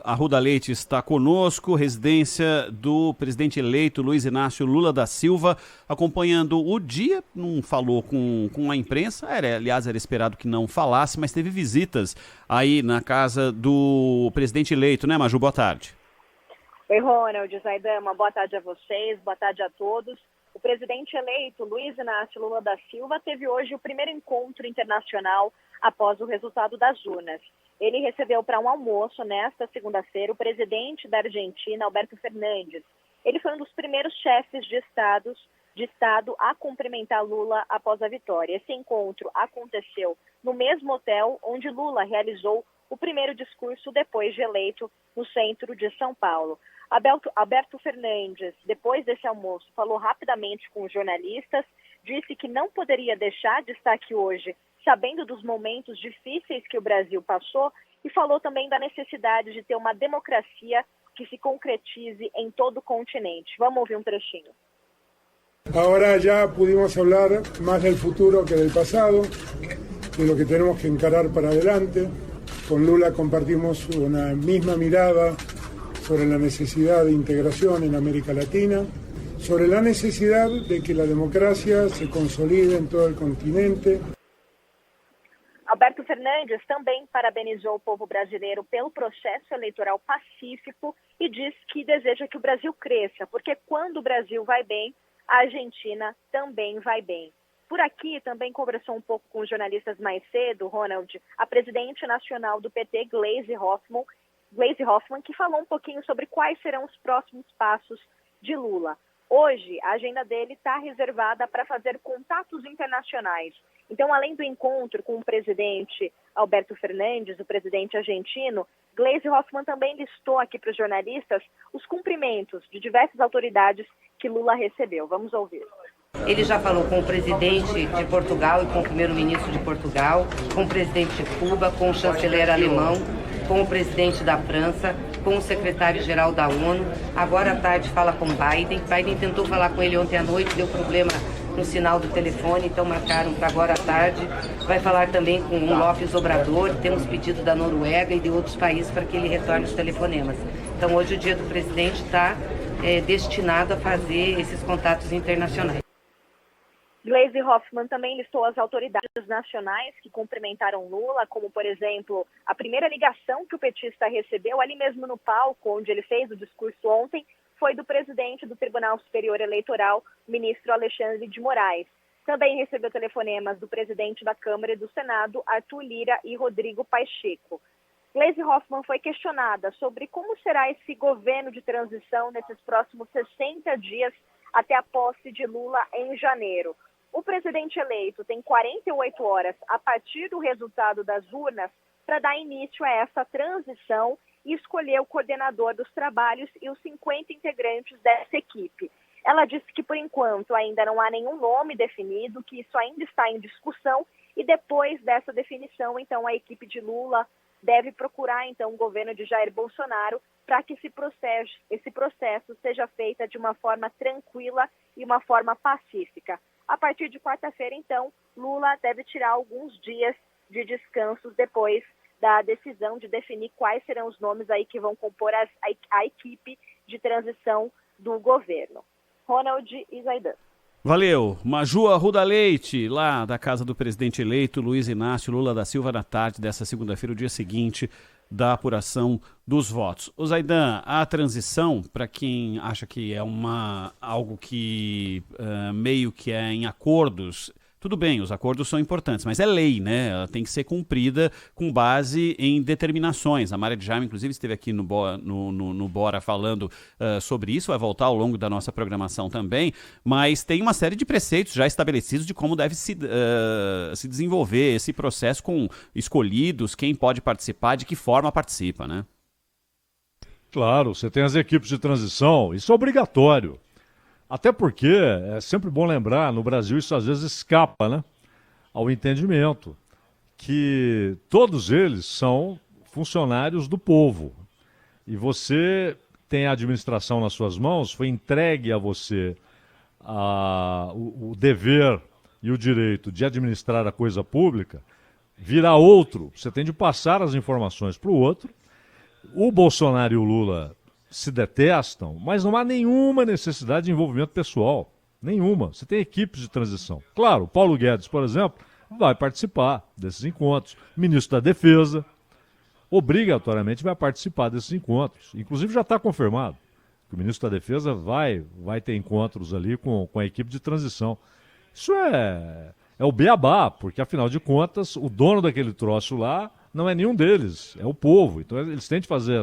Arruda Leite está conosco, residência do presidente eleito Luiz Inácio Lula da Silva, acompanhando o dia, não falou com a imprensa, aliás, era esperado que não falasse, mas teve visitas aí na casa do presidente eleito, né, Maju? Boa tarde. Oi, Ronald, Zaidama, boa tarde a vocês, boa tarde a todos. O presidente eleito Luiz Inácio Lula da Silva teve hoje o primeiro encontro internacional após o resultado das urnas. Ele recebeu para um almoço nesta segunda-feira o presidente da Argentina, Alberto Fernandes. Ele foi um dos primeiros chefes de Estado a cumprimentar Lula após a vitória. Esse encontro aconteceu no mesmo hotel onde Lula realizou o primeiro discurso depois de eleito no centro de São Paulo. Alberto Fernandes, depois desse almoço, falou rapidamente com os jornalistas, disse que não poderia deixar de estar aqui hoje, sabendo dos momentos difíceis que o Brasil passou, e falou também da necessidade de ter uma democracia que se concretize em todo o continente. Vamos ouvir um trechinho. Ahora ya pudimos hablar más del futuro que del pasado, de lo que tenemos que encarar para adelante. Con Lula compartimos una misma mirada sobre la necesidad de integración en América Latina, sobre la necesidad de que la democracia se consolide en todo el continente. Alberto Fernandes também parabenizou o povo brasileiro pelo processo eleitoral pacífico e diz que deseja que o Brasil cresça, porque quando o Brasil vai bem, a Argentina também vai bem. Por aqui também conversou um pouco com os jornalistas mais cedo, Ronald, a presidente nacional do PT, Gleisi Hoffmann, que falou um pouquinho sobre quais serão os próximos passos de Lula. Hoje, a agenda dele está reservada para fazer contatos internacionais. Então, além do encontro com o presidente Alberto Fernandes, o presidente argentino, Gleisi Hoffmann também listou aqui para os jornalistas os cumprimentos de diversas autoridades que Lula recebeu. Vamos ouvir. Ele já falou com o presidente de Portugal e com o primeiro-ministro de Portugal, com o presidente de Cuba, com o chanceler alemão, com o presidente da França, com o secretário-geral da ONU. Agora à tarde fala com Biden. Biden tentou falar com ele ontem à noite, deu problema no sinal do telefone, então marcaram para agora à tarde. Vai falar também com o López Obrador, temos pedido da Noruega e de outros países para que ele retorne os telefonemas. Então hoje o dia do presidente está destinado a fazer esses contatos internacionais. Gleisi Hoffmann também listou as autoridades nacionais que cumprimentaram Lula, como, por exemplo, a primeira ligação que o petista recebeu ali mesmo no palco, onde ele fez o discurso ontem, foi do presidente do Tribunal Superior Eleitoral, ministro Alexandre de Moraes. Também recebeu telefonemas do presidente da Câmara e do Senado, Arthur Lira e Rodrigo Pacheco. Gleisi Hoffmann foi questionada sobre como será esse governo de transição nesses próximos 60 dias até a posse de Lula em janeiro. O presidente eleito tem 48 horas a partir do resultado das urnas para dar início a essa transição e escolher o coordenador dos trabalhos e os 50 integrantes dessa equipe. Ela disse que, por enquanto, ainda não há nenhum nome definido, que isso ainda está em discussão, e depois dessa definição, então, a equipe de Lula deve procurar, então, o governo de Jair Bolsonaro para que esse processo seja feito de uma forma tranquila e uma forma pacífica. A partir de quarta-feira, então, Lula deve tirar alguns dias de descanso depois da decisão de definir quais serão os nomes aí que vão compor a equipe de transição do governo. Ronald e Zaidan. Valeu. Maju Arruda Leite, lá da casa do presidente eleito Luiz Inácio Lula da Silva, na tarde dessa segunda-feira, o dia seguinte da apuração dos votos. O Zaidan, a transição, para quem acha que é algo que meio que é em acordos, tudo bem, os acordos são importantes, mas é lei, né? Ela tem que ser cumprida com base em determinações. A Maria de Jaime, inclusive, esteve aqui no Bora falando sobre isso, vai voltar ao longo da nossa programação também, mas tem uma série de preceitos já estabelecidos de como deve se desenvolver esse processo com escolhidos, quem pode participar, de que forma participa, né? Claro, você tem as equipes de transição, isso é obrigatório. Até porque, é sempre bom lembrar, no Brasil isso às vezes escapa, né, ao entendimento, que todos eles são funcionários do povo. E você tem a administração nas suas mãos, foi entregue a você o dever e o direito de administrar a coisa pública, virá outro, você tem de passar as informações para o outro, O Bolsonaro e o Lula se detestam, mas não há nenhuma necessidade de envolvimento pessoal. Nenhuma. Você tem equipes de transição. Claro, o Paulo Guedes, por exemplo, vai participar desses encontros. O ministro da Defesa obrigatoriamente vai participar desses encontros. Inclusive já está confirmado que o ministro da Defesa vai ter encontros ali com a equipe de transição. Isso é o beabá, porque afinal de contas o dono daquele troço lá não é nenhum deles, é o povo. Então eles têm de fazer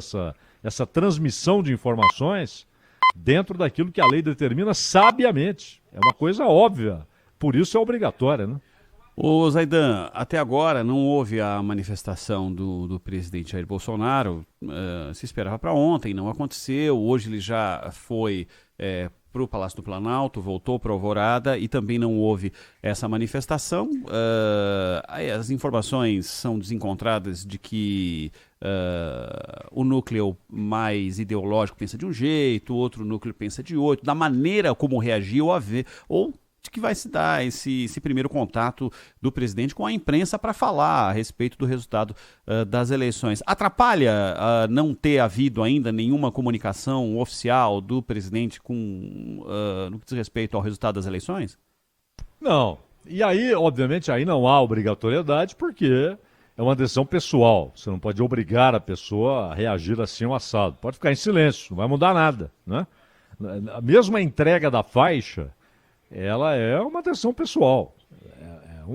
essa transmissão de informações dentro daquilo que a lei determina sabiamente. É uma coisa óbvia, por isso é obrigatória, né? Ô Zaidan, até agora não houve a manifestação do presidente Jair Bolsonaro, se esperava para ontem, não aconteceu, hoje ele já foi para o Palácio do Planalto, voltou para Alvorada e também não houve essa manifestação. As informações são desencontradas de que o núcleo mais ideológico pensa de um jeito, o outro núcleo pensa de outro, da maneira como reagiu a ver, ou de que vai se dar esse primeiro contato do presidente com a imprensa para falar a respeito do resultado das eleições. Atrapalha não ter havido ainda nenhuma comunicação oficial do presidente no que diz respeito ao resultado das eleições? Não. E aí, obviamente, aí não há obrigatoriedade, porque é uma decisão pessoal. Você não pode obrigar a pessoa a reagir assim ao assado. Pode ficar em silêncio, não vai mudar nada, né? Mesmo a entrega da faixa, ela é uma decisão pessoal,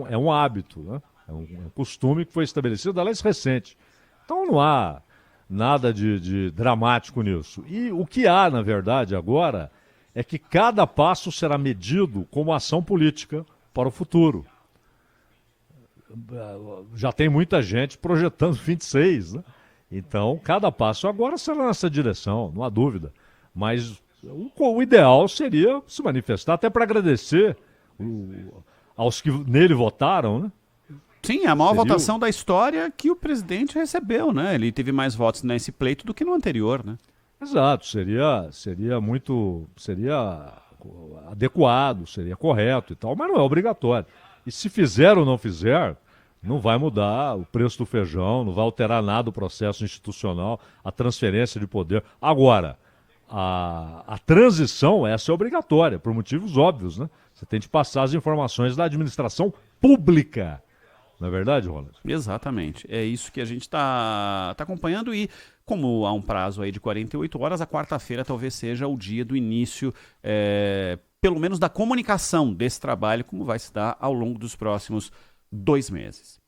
é um hábito, né? É um costume que foi estabelecido, aliás, recente. Então não há nada de dramático nisso. E o que há, na verdade, agora, é que cada passo será medido como ação política para o futuro. Já tem muita gente projetando 26, né? Então, cada passo agora será nessa direção, não há dúvida. Mas o ideal seria se manifestar, até para agradecer aos que nele votaram, né? Sim, a maior votação da história que o presidente recebeu, né? Ele teve mais votos nesse pleito do que no anterior, né? Exato, seria adequado, seria correto e tal, mas não é obrigatório. E se fizer ou não fizer, não vai mudar o preço do feijão, não vai alterar nada o processo institucional, a transferência de poder. Agora, a transição, essa é obrigatória, por motivos óbvios, né? Você tem de passar as informações da administração pública. Não é verdade, Ronald? Exatamente. É isso que a gente está acompanhando e, como há um prazo aí de 48 horas, a quarta-feira talvez seja o dia do início, pelo menos da comunicação desse trabalho, como vai se dar ao longo dos próximos 2 meses.